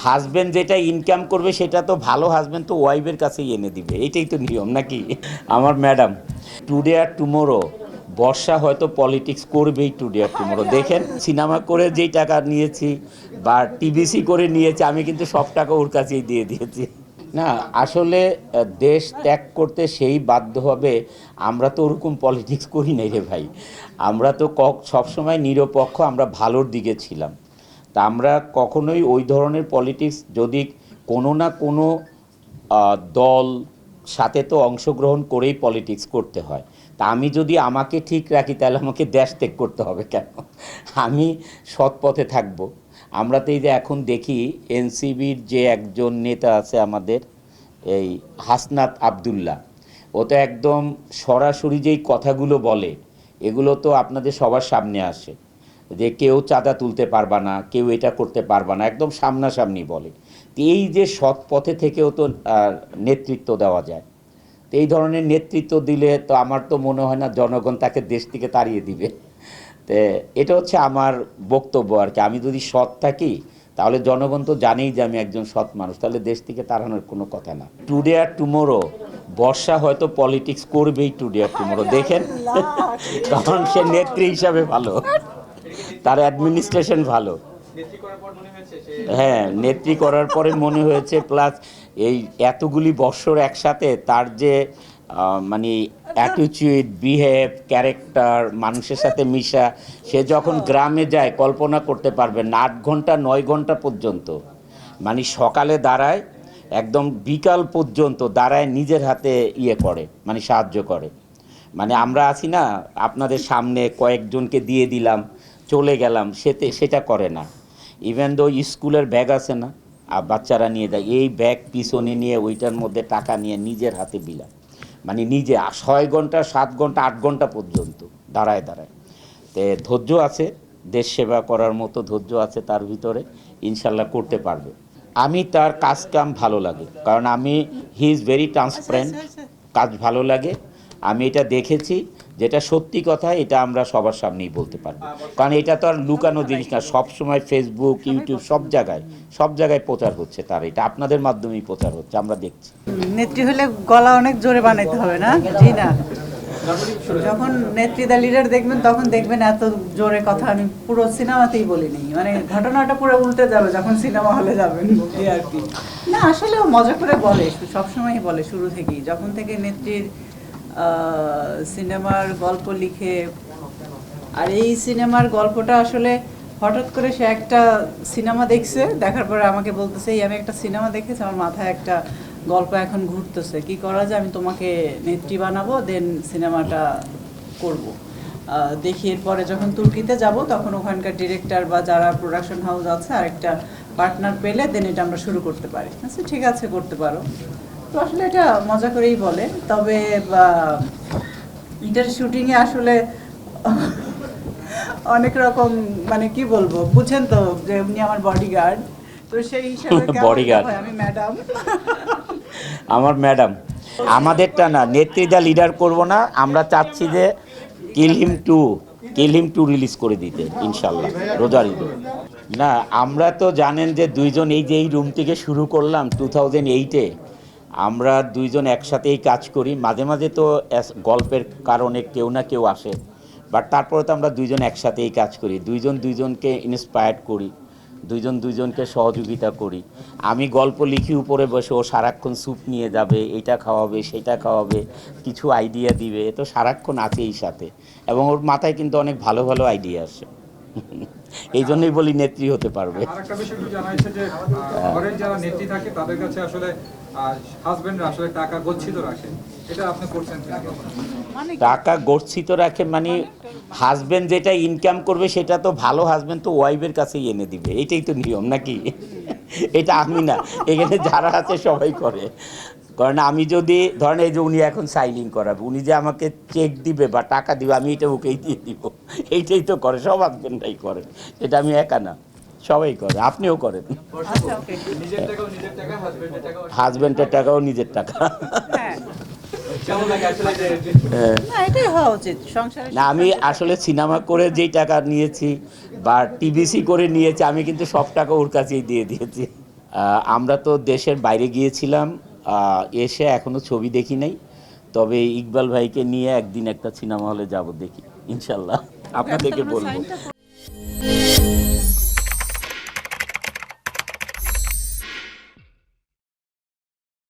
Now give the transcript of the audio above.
Husband যেটা income করবে সেটা তো ভালো হাজবেন্ড তো ওয়াইফের কাছেই এনে দিবে, এটাই তো নিয়ম নাকি। আমার ম্যাডাম, টুডে আর টুমোরো বর্ষা হয়তো পলিটিক্স করবেই টুডে আর টুমোরো। দেখেন, সিনেমা করে যেই টাকা নিয়েছি বা টিবিসি করে নিয়েছি, আমি কিন্তু সব টাকা ওর কাছেই দিয়ে দিয়েছি। না, আসলে দেশ ত্যাগ করতে সেই বাধ্য হবে। আমরা তো ওরকম পলিটিক্স করি নাই রে ভাই। আমরা তো সবসময় নিরপেক্ষ, আমরা ভালোর দিকে ছিলাম। তা আমরা কখনোই ওই ধরনের পলিটিক্স, যদি কোনো না কোনো দল সাথে তো অংশগ্রহণ করেই পলিটিক্স করতে হয়। তা আমি যদি আমাকে ঠিক রাখি তাহলে আমাকে দেশ ত্যাগ করতে হবে কেন? আমি সৎ পথে থাকব। আমরা তো এই যে এখন দেখি এনসিবির যে একজন নেতা আছে আমাদের, এই হাসনাত আবদুল্লাহ, ও তো একদম সরাসরি যেই কথাগুলো বলে এগুলো তো আপনাদের সবার সামনে আসে, যে কেউ চাঁদা তুলতে পারবা না, কেউ এটা করতে পারবা না, একদম সামনাসামনি বলে। তো এই যে সৎ পথে থেকেও তো নেতৃত্ব দেওয়া যায়। তো এই ধরনের নেতৃত্ব দিলে তো আমার তো মনে হয় না জনগণ তাকে দেশ থেকে তাড়িয়ে দিবে। তো এটা হচ্ছে আমার বক্তব্য আর কি। আমি যদি সৎ থাকি তাহলে জনগণ তো জানেই যে আমি একজন সৎ মানুষ, তাহলে দেশ থেকে তাড়ানোর কোনো কথা না। টুডে আর টুমোরো বর্ষা হয়তো পলিটিক্স করবেই টুডে আর টুমোরো। দেখেন, কারণ সে নেত্রী হিসাবে ভালো, তার অ্যাডমিনিস্ট্রেশন ভালো। হ্যাঁ, নেত্রী করার পরে মনে হয়েছে, প্লাস এই এতগুলি বৎসর একসাথে তার যে মানে অ্যাটিটিউড, বিহেভ, ক্যারেক্টার, মানুষের সাথে মিশা, সে যখন গ্রামে যায় কল্পনা করতে পারবেন না, 8 ঘন্টা 9 ঘন্টা পর্যন্ত, মানে সকালে দাঁড়ায় একদম বিকাল পর্যন্ত দাঁড়ায়, নিজের হাতে ইয়ে করে, মানে সাহায্য করে। মানে আমরা আছি না, আপনাদের সামনে কয়েকজনকে দিয়ে দিলাম চলে গেলাম, সেটা করে না। ইভেন দো স্কুলের ব্যাগ আছে না, আর বাচ্চারা নিয়ে যায়, এই ব্যাগ পিছনে নিয়ে ওইটার মধ্যে টাকা নিয়ে নিজের হাতে বিলাম, মানে নিজে 6 ঘন্টা 7 ঘন্টা 8 ঘন্টা পর্যন্ত দাঁড়ায় দাঁড়ায়। তে ধৈর্য আছে, দেশ সেবা করার মতো ধৈর্য আছে তার ভিতরে, ইনশাল্লাহ করতে পারবে। আমি তার কাজ কাম ভালো লাগে, কারণ হি ইজ ভেরি ট্রান্সপারেন্ট, কাজ ভালো লাগে। আমি এটা দেখেছি, যেটা সত্যি কথা এটা আমরা সবার সামনেই বলতে পারবো, কারণ এটা তো আর লুকানো জিনিস না। সবসময় ফেসবুক, ইউটিউব সব জায়গায় প্রচার হচ্ছে তার, এটা আপনাদের মাধ্যমেই প্রচার হচ্ছে, আমরা দেখছি। নেত্রী হলে গলা অনেক জোরে বানাইতে হবে না? জি না, যখন নেত্রীদা লিডার দেখবেন তখন দেখবেন এত জোরে কথা আমি পুরো সিনেমাতেই বলিনি, মানে ঘটনাটা পুরো উল্টে যাবে যখন সিনেমা হলে যাবেন এই আর কি। না আসলে ও মজা করে বলে, সবসময়ই বলে শুরু থেকেই, যখন থেকে নেত্রীর সিনেমার গল্প লিখে। আর এই সিনেমার গল্পটা আসলে হঠাৎ করে সে একটা সিনেমা দেখছে, দেখার পরে আমাকে বলতেছে এই আমি একটা সিনেমা দেখেছি, আমার মাথায় একটা গল্প এখন ঘুরতেছে, কি করা যায়, আমি তোমাকে নেত্রী বানাবো, দেন সিনেমাটা করব। দেখি এরপরে যখন তুর্কিতে যাব তখন ওখানকার ডিরেক্টর বা যারা প্রোডাকশন হাউস আছে আরেকটা পার্টনার পেলে দেন এটা আমরা শুরু করতে পারি। আচ্ছা ঠিক আছে, করতে পারো। তো আসলে এটা মজা করেই বলে। তবে এটার শুটিংয়ে আসলে অনেক রকম, মানে কি বলবো, বুঝেন তো যে উনি আমার বডিগার্ড, তো সেই হিসাবে বডিগার্ড আমি ম্যাডাম। আমার ম্যাডাম, আমাদেরটা না, নেত্রীদা লিডার করব না, আমরা চাচ্ছি যে কিল হিম টু রিলিজ করে দিতে ইনশাল্লাহ রোজার ঈদে। না, আমরা তো জানেন যে দুইজন এই যে এই রুম থেকে শুরু করলাম 2008-এ, আমরা দুইজন একসাথেই কাজ করি। মাঝে মাঝে তো গল্পের কারণে কেউ না কেউ আসে, বাট তারপরে তো আমরা দুইজন একসাথেই কাজ করি, দুইজন দুইজনকে ইন্সপায়ার করি, দুইজন দুইজনকে সহযোগিতা করি। আমি গল্প লিখি উপরে বসে, ও সারাক্ষণ স্যুপ নিয়ে যাবে, এইটা খাওয়াবে সেটা খাওয়াবে, কিছু আইডিয়া দিবে, তো সারাক্ষণ আছে এই সাথে, এবং ওর মাথায় কিন্তু অনেক ভালো ভালো আইডিয়া আসে। এই জন্যই বলি নেত্রী হতে পারবে। আরেকটা বিষয় একটু জানা যাচ্ছে যে ঘরের যারা নেত্রী থাকে তাদের কাছে আসলে হাজবেন্ডরা আসলে টাকা গচ্ছিত রাখে, এটা আপনি করছেন কিনা? টাকা গচ্ছিত রাখে মানে হাজবেন্ড যেটা ইনকাম করবে সেটা তো ভালো হাজবেন্ড তো ওয়াইফের কাছেই এনে দিবে, এটাই তো নিয়ম নাকি। এটা আমি না, এখানে যারা আছে সবাই করে। কারণ আমি যদি ধরেন এই যে উনি এখন সাইনিং করাবে, উনি যে আমাকে চেক দিবে বা টাকা দিবে, আমি এটা ওকেই দিয়ে দিব, এইটাই তো করে, সব হাজবেন্ডরাই করে, এটা আমি একা না, সবাই করে, আপনিও করেন। হাজবেন্ডের টাকাও নিজের টাকা। না, আমি আসলে সিনেমা করে যেই টাকা নিয়েছি বা টিবিসি করে নিয়েছি, আমি কিন্তু সব টাকা ওর কাছেই দিয়ে দিয়েছি। আমরা তো দেশের বাইরে গিয়েছিলাম, এসে এখনো ছবি দেখি নাই, তবে ইকবাল ভাইকে নিয়ে একদিন একটা সিনেমা হলে যাব, দেখি ইনশাল্লাহ আপনাদেরকে আমরা বলবো। সাইনটা